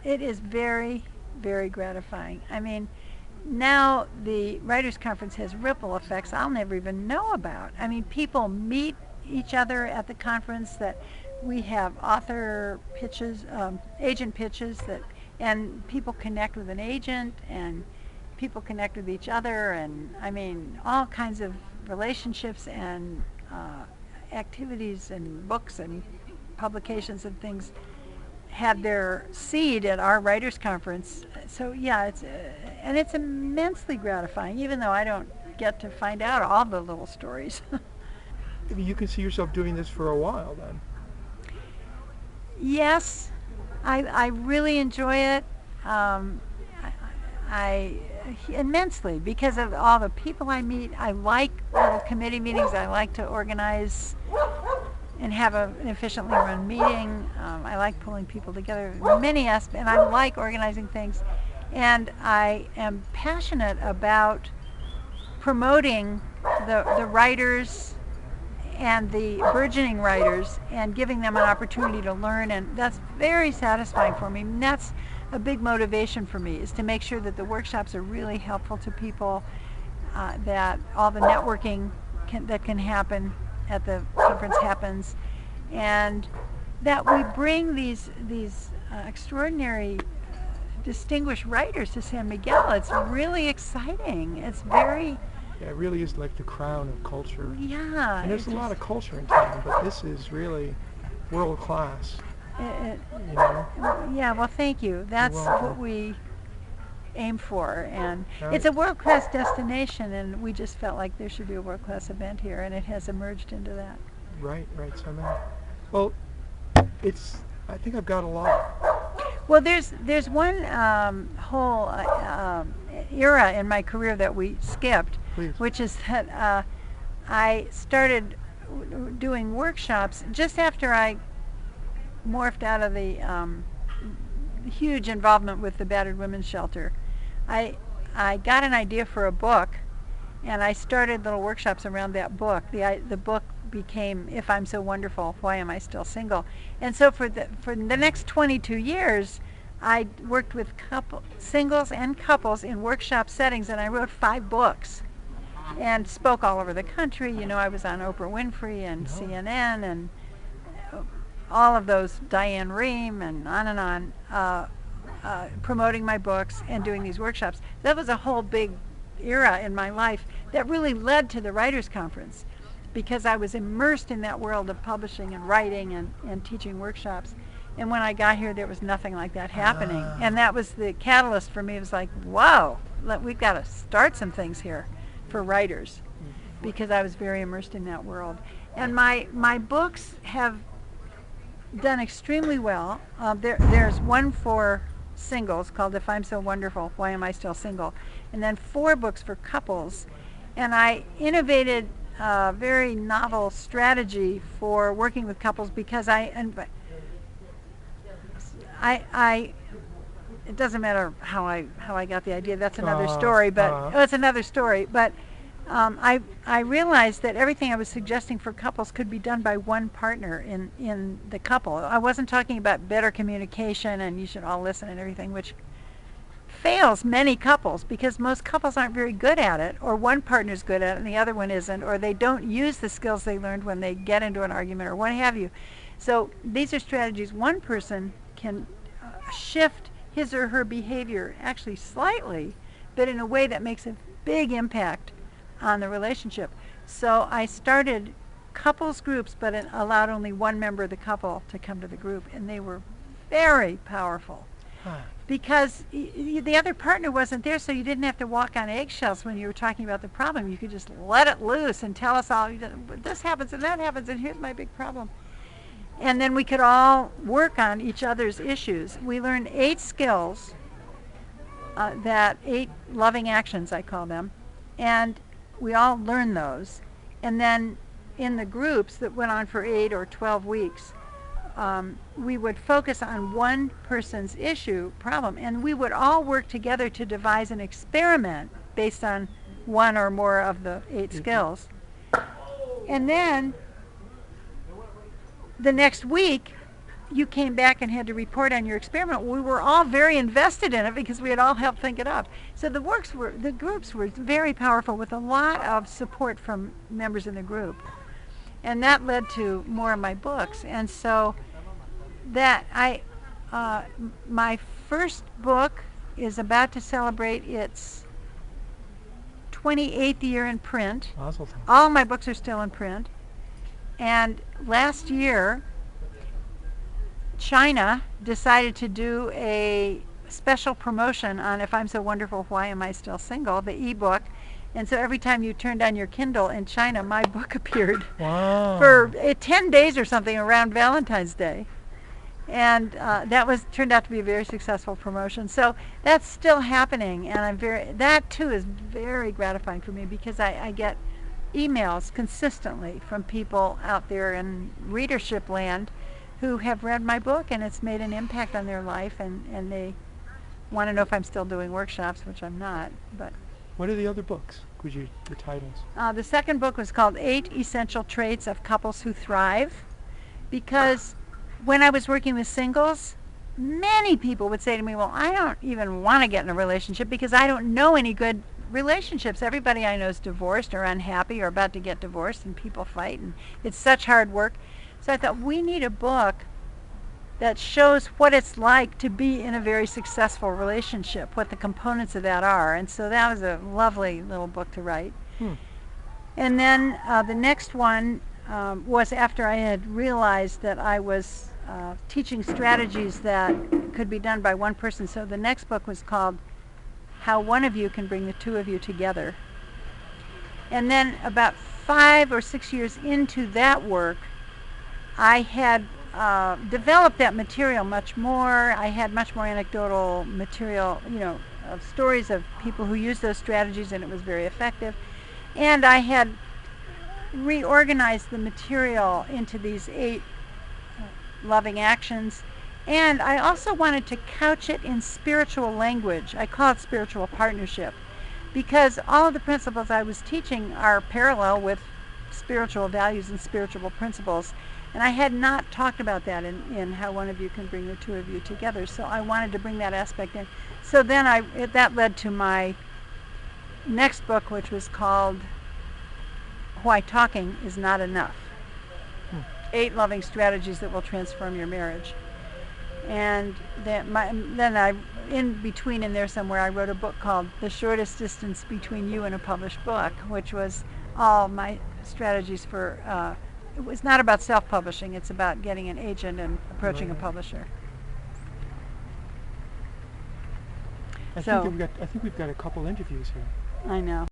It is very, very gratifying. I mean, now the Writers Conference has ripple effects I'll never even know about. I mean, people meet each other at the conference. That we have author pitches, agent pitches that, and people connect with an agent, and people connect with each other, and I mean, all kinds of relationships and activities and books and publications and things had their seed at our writers conference. So yeah, and it's immensely gratifying, even though I don't get to find out all the little stories. I mean, you can see yourself doing this for a while then. Yes, I really enjoy it. Um, I immensely because of all the people I meet. I like little committee meetings. I like to organize and have an efficiently run meeting. I like pulling people together in many aspects, and I like organizing things. And I am passionate about promoting the writers and the burgeoning writers and giving them an opportunity to learn, and that's very satisfying for me. And that's a big motivation for me, is to make sure that the workshops are really helpful to people, that all the networking that can happen at the conference happens, and that we bring these extraordinary distinguished writers to San Miguel. It's really exciting. It's very, Yeah, it really is like the crown of culture. yeah. And there's a lot of culture in town, but this is really world class. It, You know. yeah, well, thank you. That's welcome. what we aim for, and Right. it's a world-class destination, and we just felt like there should be a world-class event here, and it has emerged into that. Right, right. So now, well, it's. I think I've got a lot. Well, there's one whole era in my career that we skipped, Please. which is that I started doing workshops just after I morphed out of the huge involvement with the battered women's shelter. I got an idea for a book, and I started little workshops around that book. The book became "If I'm So Wonderful, Why Am I Still Single?" And so for the next 22 years, I worked with singles and couples in workshop settings, and I wrote 5 books and spoke all over the country. You know, I was on Oprah Winfrey and No. CNN and all of those, Diane Rehm, and on, promoting my books and doing these workshops. That was a whole big era in my life that really led to the Writers Conference, because I was immersed in that world of publishing and writing and teaching workshops. And when I got here, there was nothing like that happening. Ah. And that was the catalyst for me. It was like, whoa, we've got to start some things here for writers, because I was very immersed in that world. And my books have done extremely well. There's one for singles called "If I'm So Wonderful, Why Am I Still Single?" and then 4 books for couples. And I innovated a very novel strategy for working with couples, because it doesn't matter how I got the idea. That's another story. But it's another story. But I realized that everything I was suggesting for couples could be done by one partner in the couple. I wasn't talking about better communication and you should all listen and everything, which fails many couples, because most couples aren't very good at it, or one partner's good at it and the other one isn't, or they don't use the skills they learned when they get into an argument or what have you. So these are strategies one person can shift his or her behavior actually slightly, but in a way that makes a big impact on the relationship. So I started couples groups, but it allowed only one member of the couple to come to the group, and they were very powerful, Huh. because the other partner wasn't there, so you didn't have to walk on eggshells when you were talking about the problem. You could just let it loose and tell us all, this happens and that happens, and here's my big problem. And then we could all work on each other's issues. We learned 8 skills, 8 loving actions, I call them, and we all learned those. And then in the groups that went on for 8 or 12 weeks, we would focus on one person's problem, and we would all work together to devise an experiment based on one or more of the 8 skills. And then the next week, you came back and had to report on your experiment, we were all very invested in it because we had all helped think it up. So the groups were very powerful with a lot of support from members in the group. And that led to more of my books. And so my first book is about to celebrate its 28th year in print. Mazel tov. All my books are still in print. And last year, China decided to do a special promotion on If I'm So Wonderful, Why Am I Still Single, the ebook. And so every time you turned on your Kindle in China, my book appeared Wow. for 10 days or something around Valentine's Day. And that turned out to be a very successful promotion. So that's still happening, and that too is very gratifying for me because I get emails consistently from people out there in readership land who have read my book and it's made an impact on their life, and they want to know if I'm still doing workshops, which I'm not. But What are the other books? The titles? the second book was called 8 Essential Traits of Couples Who Thrive, because when I was working with singles, many people would say to me, well, I don't even want to get in a relationship because I don't know any good relationships. Everybody I know is divorced or unhappy or about to get divorced, and people fight, and it's such hard work. So I thought, we need a book that shows what it's like to be in a very successful relationship, what the components of that are. And so that was a lovely little book to write. And then the next one was after I had realized that I was teaching strategies that could be done by one person. So the next book was called How One of You Can Bring the Two of You Together. And then about 5 or 6 years into that work, I had developed that material much more. I had much more anecdotal material, of stories of people who used those strategies, and it was very effective. And I had reorganized the material into these 8 loving actions. And I also wanted to couch it in spiritual language. I call it spiritual partnership, because all of the principles I was teaching are parallel with spiritual values and spiritual principles. And I had not talked about that in How One of You Can Bring the Two of You Together. So I wanted to bring that aspect in. So then that led to my next book, which was called Why Talking Is Not Enough. 8 loving strategies that will transform your marriage. And then in between in there somewhere, I wrote a book called The Shortest Distance Between You and a Published Book, which was all my strategies for, it was not about self-publishing, it's about getting an agent and approaching a publisher. I think we've got a couple interviews here. I know.